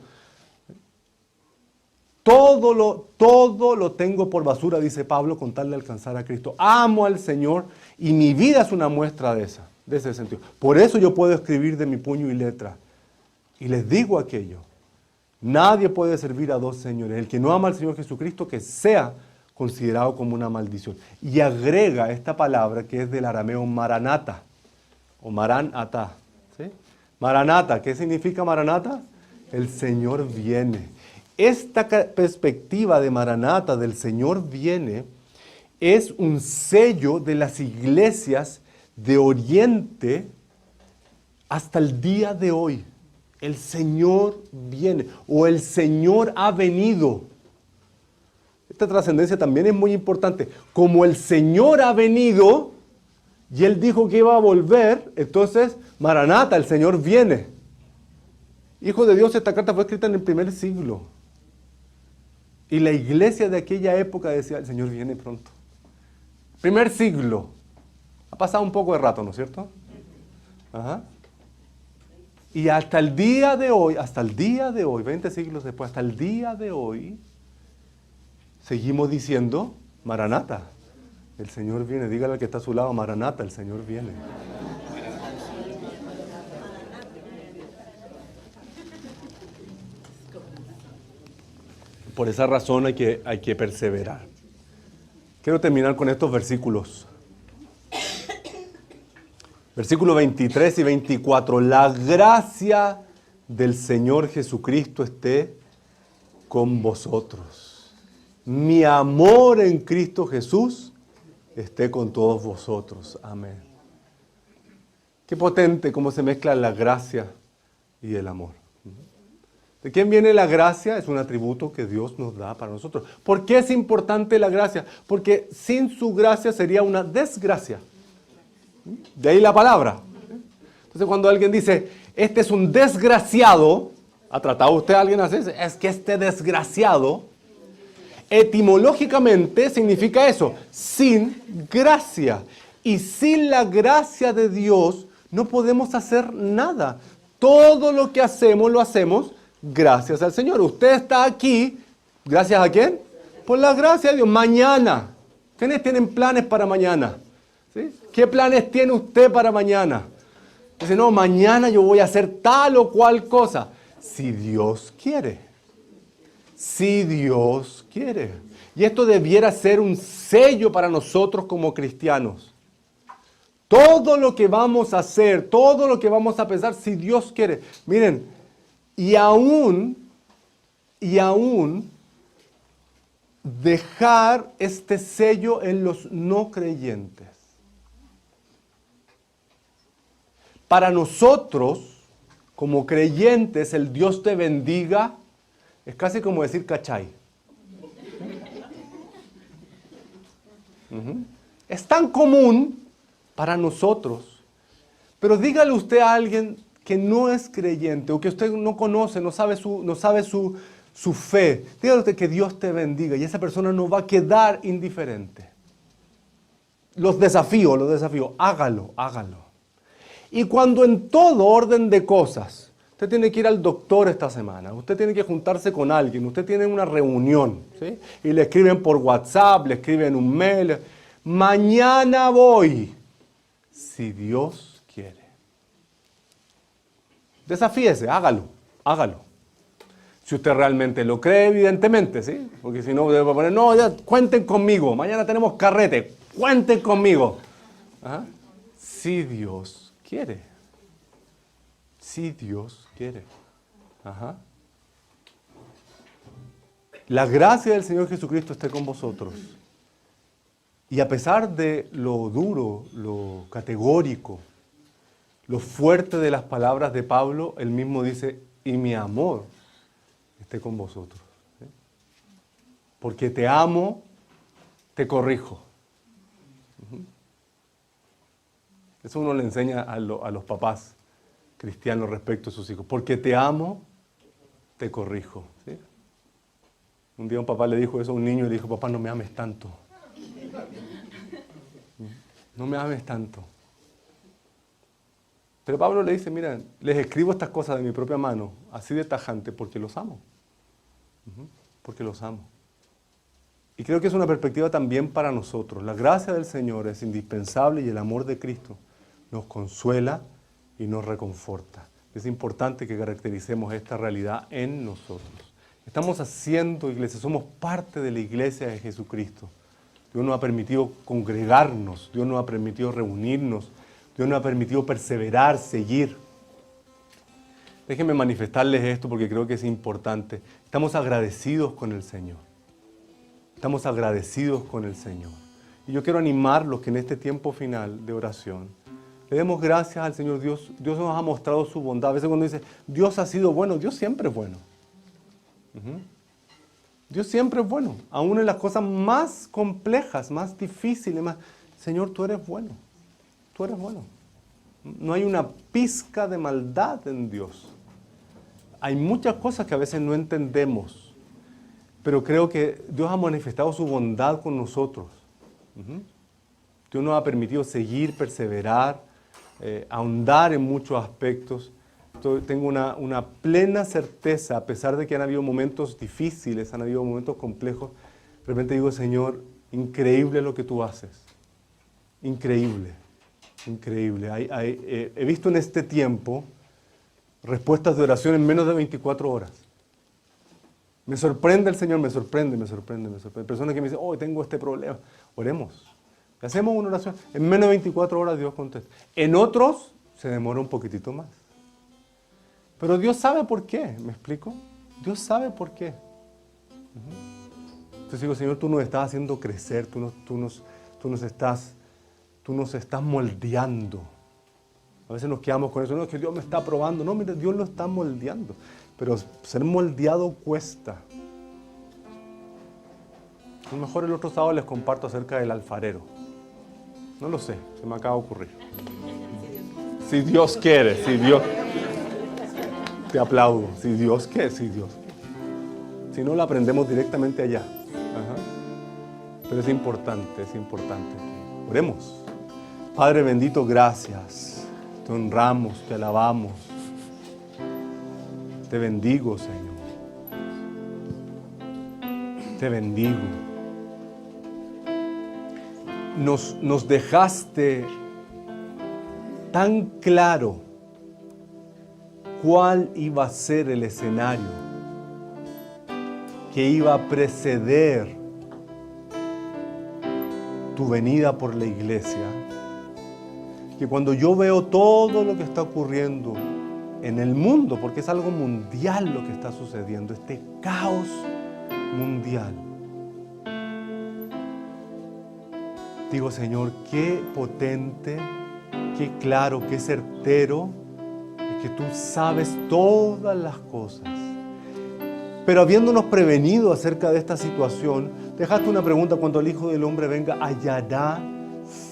Todo lo tengo por basura, dice Pablo, con tal de alcanzar a Cristo. Amo al Señor y mi vida es una muestra de ese sentido. Por eso yo puedo escribir de mi puño y letra. Y les digo aquello. Nadie puede servir a dos señores. El que no ama al Señor Jesucristo, que sea considerado como una maldición. Y agrega esta palabra que es del arameo maranata, o maranata. ¿Sí? Maranata, ¿qué significa maranata? El Señor viene. Esta perspectiva de maranata, del Señor viene, es un sello de las iglesias de Oriente hasta el día de hoy. El Señor viene, o el Señor ha venido. Esta trascendencia también es muy importante. Como el Señor ha venido, y Él dijo que iba a volver, entonces, Maranata, el Señor viene. Hijo de Dios, esta carta fue escrita en el primer siglo. Y la iglesia de aquella época decía, el Señor viene pronto. Primer siglo. Ha pasado un poco de rato, ¿no es cierto? Ajá. Y hasta el día de hoy, 20 siglos después, hasta el día de hoy, seguimos diciendo, Maranata, el Señor viene. Dígale al que está a su lado, Maranata, el Señor viene. Por esa razón hay que perseverar. Quiero terminar con estos versículos. Versículos 23 y 24. La gracia del Señor Jesucristo esté con vosotros. Mi amor en Cristo Jesús esté con todos vosotros. Amén. Qué potente cómo se mezclan la gracia y el amor. ¿De quién viene la gracia? Es un atributo que Dios nos da para nosotros. ¿Por qué es importante la gracia? Porque sin su gracia sería una desgracia. De ahí la palabra. Entonces cuando alguien dice, este es un desgraciado, ¿ha tratado usted a alguien así? Es que este desgraciado, etimológicamente significa eso, sin gracia. Y sin la gracia de Dios no podemos hacer nada. Todo lo que hacemos, lo hacemos gracias al Señor. Usted está aquí, ¿gracias a quién? Por la gracia de Dios. Mañana. ¿Quiénes tienen planes para mañana? ¿Sí? ¿Qué planes tiene usted para mañana? Dice, no, mañana yo voy a hacer tal o cual cosa. Si Dios quiere. Si Dios quiere. Y esto debiera ser un sello para nosotros como cristianos. todo lo que vamos a hacer, todo lo que vamos a pensar, si Dios quiere. Miren, y aún dejar este sello en los no creyentes. Para nosotros, como creyentes, el Dios te bendiga es casi como decir cachai. Es tan común para nosotros, pero dígale usted a alguien que no es creyente o que usted no conoce, no sabe su fe, dígale usted que Dios te bendiga y esa persona no va a quedar indiferente. Los desafío, hágalo. Y cuando en todo orden de cosas, usted tiene que ir al doctor esta semana, usted tiene que juntarse con alguien, usted tiene una reunión, ¿sí? Y le escriben por WhatsApp, le escriben un mail, mañana voy, si Dios quiere. Desafíese, hágalo. Si usted realmente lo cree, evidentemente, ¿sí? Porque si no, debe poner, no, ya, cuenten conmigo, mañana tenemos carrete, cuenten conmigo. ¿Ah? Si Dios quiere. Si Dios quiere. Ajá. La gracia del Señor Jesucristo esté con vosotros. Y a pesar de lo duro, lo categórico, lo fuerte de las palabras de Pablo, él mismo dice, y mi amor esté con vosotros. ¿Sí? Porque te amo, te corrijo. Eso uno le enseña a los papás cristianos respecto a sus hijos. Porque te amo, te corrijo. ¿Sí? Un día un papá le dijo eso a un niño y le dijo, papá, no me ames tanto. No me ames tanto. Pero Pablo le dice, mira, les escribo estas cosas de mi propia mano, así de tajante, porque los amo. Porque los amo. Y creo que es una perspectiva también para nosotros. La gracia del Señor es indispensable y el amor de Cristo nos consuela y nos reconforta. Es importante que caractericemos esta realidad en nosotros. Estamos haciendo iglesia, somos parte de la iglesia de Jesucristo. Dios nos ha permitido congregarnos, Dios nos ha permitido reunirnos, Dios nos ha permitido perseverar, seguir. Déjenme manifestarles esto porque creo que es importante. Estamos agradecidos con el Señor. Estamos agradecidos con el Señor. Y yo quiero animarlos que en este tiempo final de oración le demos gracias al Señor. Dios nos ha mostrado su bondad. A veces cuando dice, Dios ha sido bueno, Dios siempre es bueno. Dios siempre es bueno. Aún en las cosas más complejas, más difíciles, Señor, tú eres bueno. Tú eres bueno. No hay una pizca de maldad en Dios. Hay muchas cosas que a veces no entendemos, pero creo que Dios ha manifestado su bondad con nosotros. Dios nos ha permitido seguir, perseverar, ahondar en muchos aspectos. Tengo una plena certeza, a pesar de que han habido momentos difíciles, han habido momentos complejos, de repente digo, Señor, increíble lo que tú haces. Increíble. He visto en este tiempo respuestas de oración en menos de 24 horas. Me sorprende el Señor, me sorprende. Personas que me dicen, oh, tengo este problema. Oremos. Hacemos una oración. En menos de 24 horas Dios contesta. En otros se demora un poquitito más. Pero Dios sabe por qué, ¿me explico? Dios sabe por qué. Entonces digo, Señor, tú nos estás haciendo crecer, tú nos estás moldeando. A veces nos quedamos con eso, no, es que Dios me está probando. No, mire, Dios lo está moldeando. Pero ser moldeado cuesta. A lo mejor el otro sábado les comparto acerca del alfarero. No lo sé, se me acaba de ocurrir. Si Dios quiere, si Dios... Te aplaudo, si Dios quiere, si Dios quiere. Si no, lo aprendemos directamente allá. Pero es importante. Oremos. Padre bendito, gracias. Te honramos, te alabamos. Te bendigo, Señor. Te bendigo. Nos dejaste tan claro cuál iba a ser el escenario que iba a preceder tu venida por la iglesia, que cuando yo veo todo lo que está ocurriendo en el mundo, porque es algo mundial lo que está sucediendo, este caos mundial, digo, Señor, qué potente, qué claro, qué certero, es que tú sabes todas las cosas. Pero habiéndonos prevenido acerca de esta situación, dejaste una pregunta: cuando el Hijo del Hombre venga, ¿hallará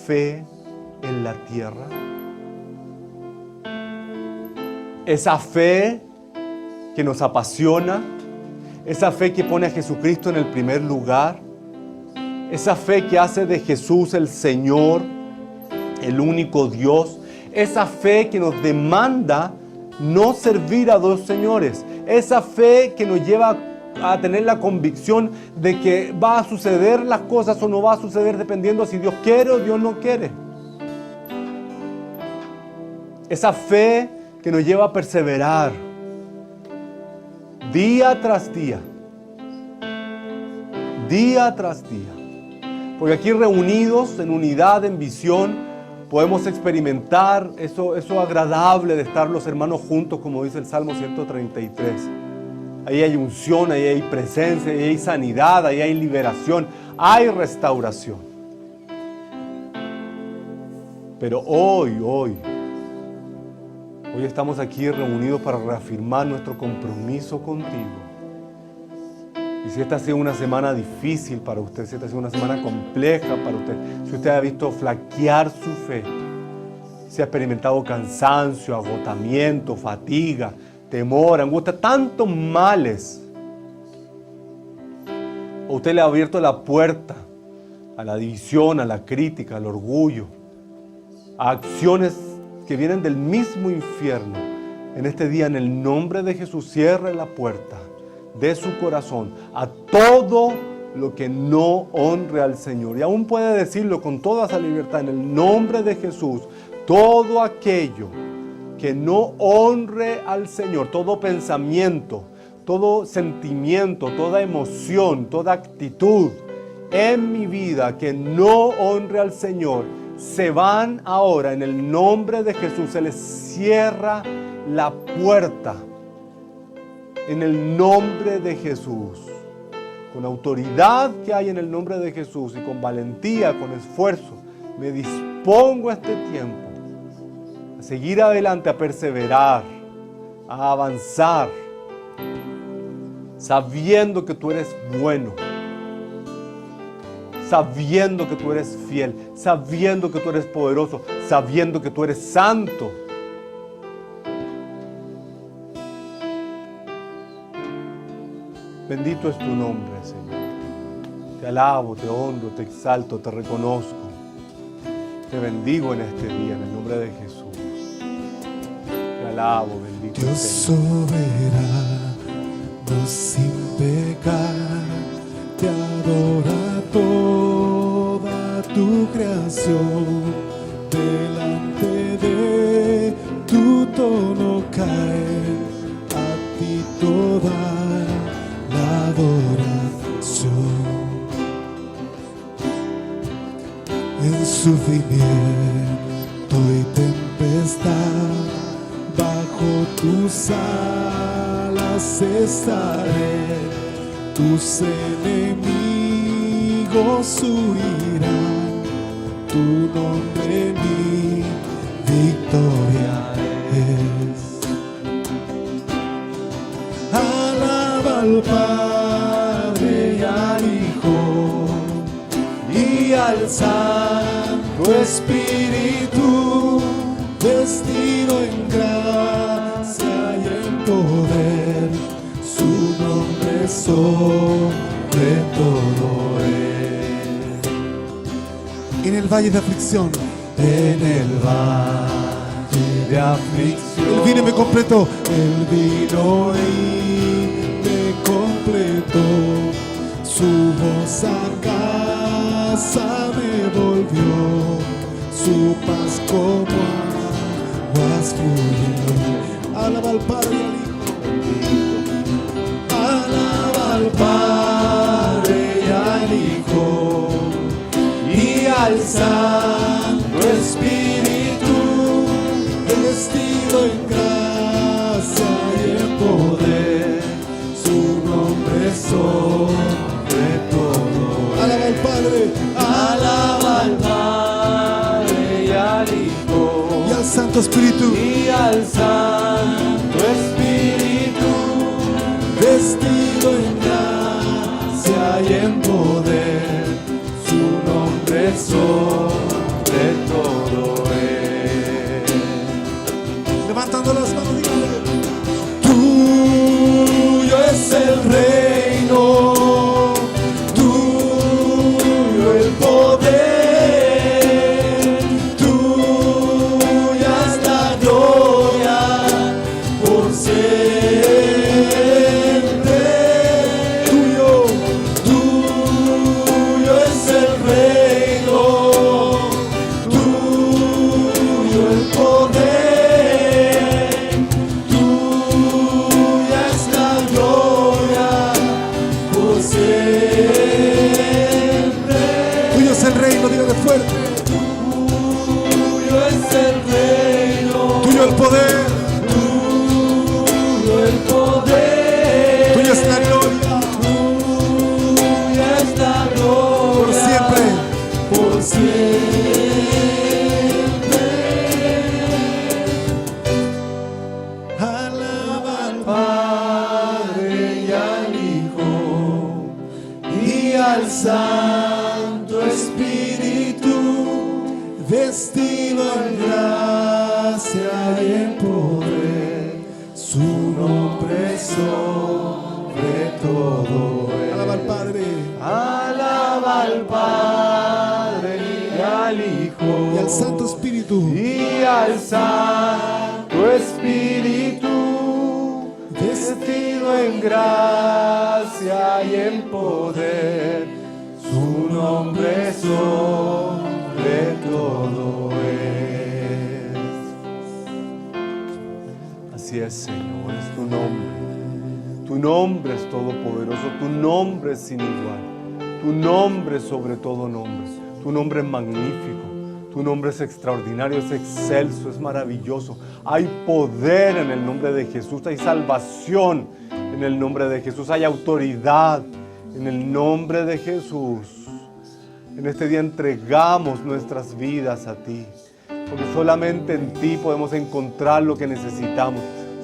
fe en la tierra? Esa fe que nos apasiona, esa fe que pone a Jesucristo en el primer lugar, esa fe que hace de Jesús el Señor, el único Dios, esa fe que nos demanda no servir a dos señores, esa fe que nos lleva a tener la convicción de que va a suceder las cosas o no va a suceder dependiendo si Dios quiere o Dios no quiere. Esa fe que nos lleva a perseverar día tras día, día tras día. Porque aquí reunidos en unidad, en visión, podemos experimentar eso agradable de estar los hermanos juntos, como dice el Salmo 133. Ahí hay unción, ahí hay presencia, ahí hay sanidad, ahí hay liberación, hay restauración. Pero hoy estamos aquí reunidos para reafirmar nuestro compromiso contigo. Y si esta ha sido una semana difícil para usted, si esta ha sido una semana compleja para usted, si usted ha visto flaquear su fe, si ha experimentado cansancio, agotamiento, fatiga, temor, angustia, tantos males, o usted le ha abierto la puerta a la división, a la crítica, al orgullo, a acciones que vienen del mismo infierno, en este día, en el nombre de Jesús, cierre la puerta de su corazón a todo lo que no honre al Señor. Y aún puede decirlo con toda esa libertad: en el nombre de Jesús, todo aquello que no honre al Señor, todo pensamiento, todo sentimiento, toda emoción, toda actitud en mi vida que no honre al Señor, se van ahora en el nombre de Jesús. Se les cierra la puerta en el nombre de Jesús. Con autoridad que hay en el nombre de Jesús y con valentía, con esfuerzo, me dispongo a este tiempo a seguir adelante, a perseverar, a avanzar, sabiendo que tú eres bueno, sabiendo que tú eres fiel, sabiendo que tú eres poderoso, sabiendo que tú eres santo. Bendito es tu nombre, Señor. Te alabo, te honro, te exalto, te reconozco. Te bendigo en este día, en el nombre de Jesús. Te alabo, bendito Dios Señor. soberano, sin pecar, te adora toda tu creación. Delante de tu trono cae a ti toda la adoración. En sufrimiento y tempestad, bajo tus alas estaré. Tus enemigos huirán, tu nombre mi victoria es. Alaba al Padre y al Hijo y al Santo Espíritu, vestido en gracia y en poder, su nombre sobre todo es. En el valle de aflicción, en el valle de aflicción, Él vino y me completó, Él vino y me completó, su voz a casa me volvió, su paz como aguas fluyó. Alaba al Padre y al Hijo, alaba al Padre y al Hijo y al Santo Espíritu, sobre todo. Alaba al Padre, alaba al Padre y al Hijo y al Santo Espíritu, y al Santo Espíritu, vestido en gracia y en poder, su nombre sobre todo es. Levantando las manos, dígale: tuyo es el reino, tuyo el poder, tuya es la gloria por siempre. Tuyo es el reino, tuyo el poder, tuya es la gloria por siempre. Tuyo es el reino, dígale fuerte. Tuyo es el reino, tuyo el poder, tuyo el poder, tuya es la gloria, tuya es la gloria por siempre, por siempre. Alaba al Padre y al Hijo y al Santo Espíritu, vestido en gracia y en poder, su nombre sobre todo es. Alaba al Padre, Alaba al Padre y al Hijo y al Santo Espíritu, y al Santo Espíritu, vestido en gracia y en poder, su nombre sobre todo es. Así es, Señor, es tu nombre. Tu nombre es todopoderoso, tu nombre es sin igual, tu nombre es sobre todo nombre, tu nombre es magnífico, tu nombre es extraordinario, es excelso, es maravilloso. Hay poder en el nombre de Jesús, hay salvación en el nombre de Jesús, hay autoridad en el nombre de Jesús. En este día entregamos nuestras vidas a ti, porque solamente en ti podemos encontrar lo que necesitamos.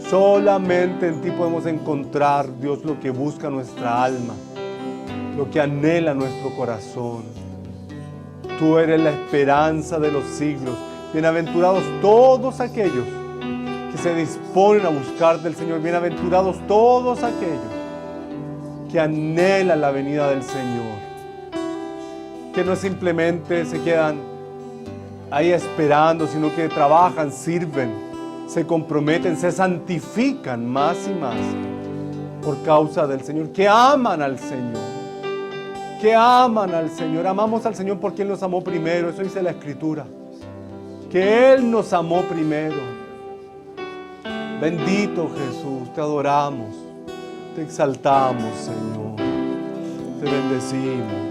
Solamente en ti podemos encontrar, Dios, lo que busca nuestra alma, lo que anhela nuestro corazón. Tú eres la esperanza de los siglos. Bienaventurados todos aquellos que se disponen a buscar del Señor. Bienaventurados todos aquellos que anhelan la venida del Señor. Que no simplemente se quedan ahí esperando, sino que trabajan, sirven, se comprometen, se santifican más y más por causa del Señor, que aman al Señor, que aman al Señor. Amamos al Señor porque Él nos amó primero, eso dice la Escritura, que Él nos amó primero. Bendito Jesús, te adoramos, te exaltamos, Señor, te bendecimos.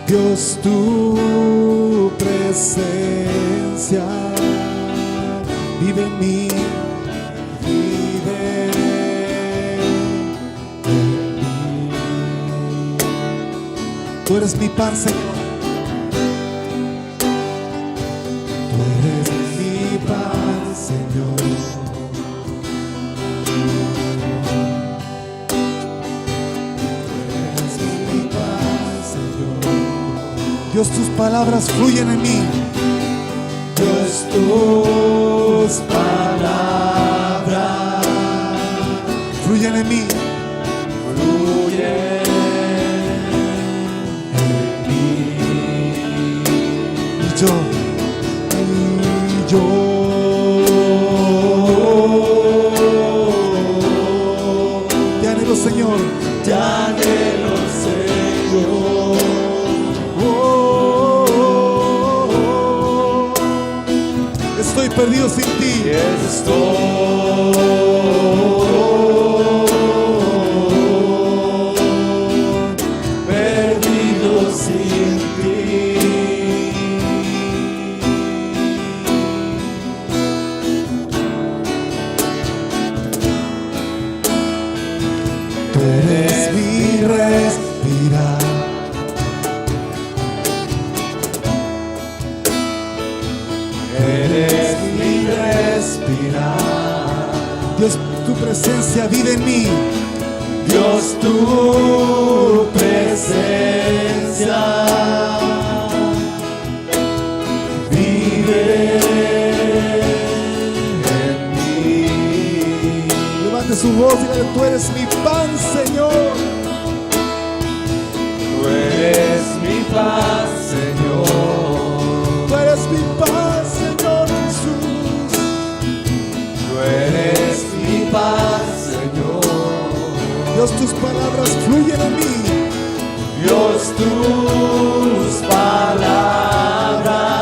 Dios, tu presencia vive en mí, vive en mí. Tú eres mi pan, Señor. Tú eres mi pan, Señor. Dios, tus palabras fluyen en mí. Dios, tus palabras fluyen en mí. Fluyen en mí. Y yo. Te anhelo, Señor. Te anhelo, Señor. perdido sin ti. Tú eres mi respirar. Eres mi respirar. Dios, tu presencia vive en mí. Dios, tu presencia vive en mí. Levante su voz y dígale: tú eres mi pan, Señor. Tú eres mi paz, Señor. Tú eres mi paz, Señor Jesús. Tú eres mi paz, Señor. Dios, tus palabras fluyen en mí. Dios, tus palabras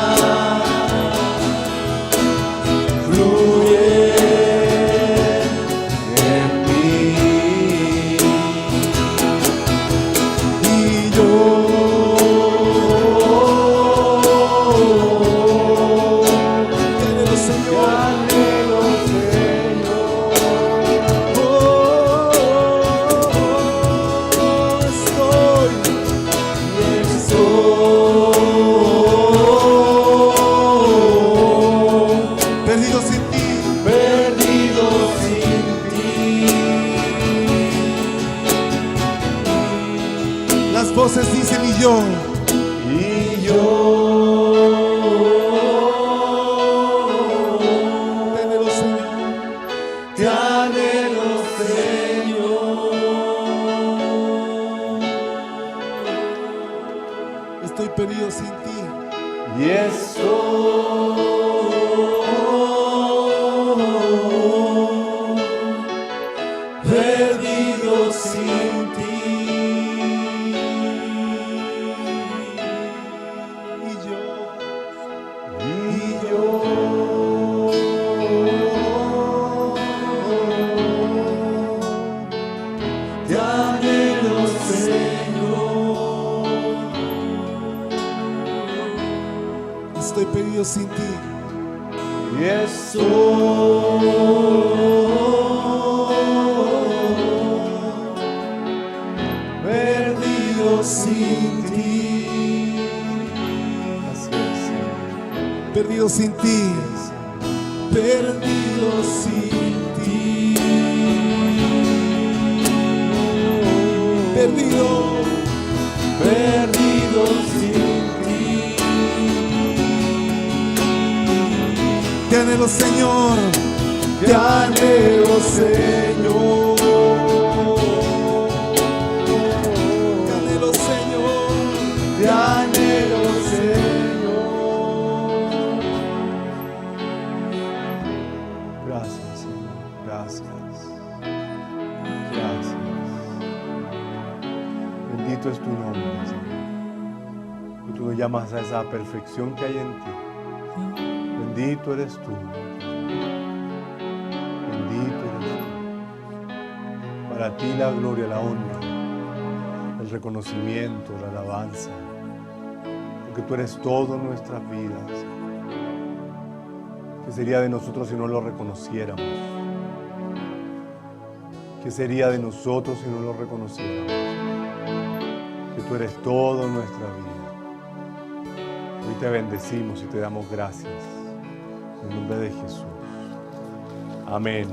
fluyen en mí. Y yo te anhelo, Señor. Perdido sin ti, perdido sin ti. Las voces dicen: y yo, te anhelo, Señor. Te anhelo, Señor. Estoy perdido sin ti. Y perdido sin ti. Y yo te anhelo, Señor. Estoy perdido sin ti. Y perdido sin ti. Así es. Perdido sin ti. Perdido sin ti. Perdido sin ti. Te anhelo, Señor. Te anhelo, Señor. Te anhelo, Señor. Te anhelo, Señor. Gracias, Señor. Gracias. Gracias. Bendito es tu nombre, Señor. Tú nos llamas a esa perfección que hay en ti. Bendito eres tú. Bendito eres tú. Para ti la gloria, la honra, el reconocimiento, la alabanza. Porque tú eres todo en nuestras vidas. ¿Qué sería de nosotros si no lo reconociéramos? ¿Qué sería de nosotros si no lo reconociéramos? Que tú eres todo en nuestra vida. Hoy te bendecimos y te damos gracias. En el nombre de Jesús. Amén.